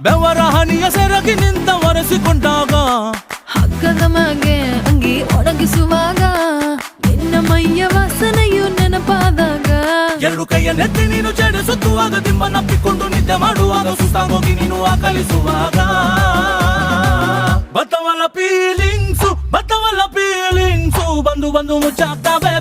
ಬೆವರ ಹನಿಯ ಸೆರಗಿ ನಿಂತ ಒರೆಸಿಕೊಂಡಾಗ ಹಗ್ಗದ ಮ್ಯಾಗೆ ಅಂಗಿ ಒಣಗಿಸುವಾಗ ನಿನ್ನ ಮೈಯ ವಾಸನೆಯು ನೆನಪಾದಾಗ ಎರಡು ಕೈಯ ನೆತ್ತಿ ನೀನು ಜಡಿಸುತ್ತುವಾಗ ದಿಮ್ಮನಪ್ಪಿಕೊಂಡು ನಿದ್ದೆ ಮಾಡುವಾಗ ಸುಸ್ತಾಗೋಗಿ ನೀನು ಆಕಲಿಸುವಾಗ ಬತ್ತವಲ್ಲ ಫೀಲಿಂಗ್ಸು ಬಂದು ಬಂದು ಮುಚ್ಚಾಗ್ತಾವೆ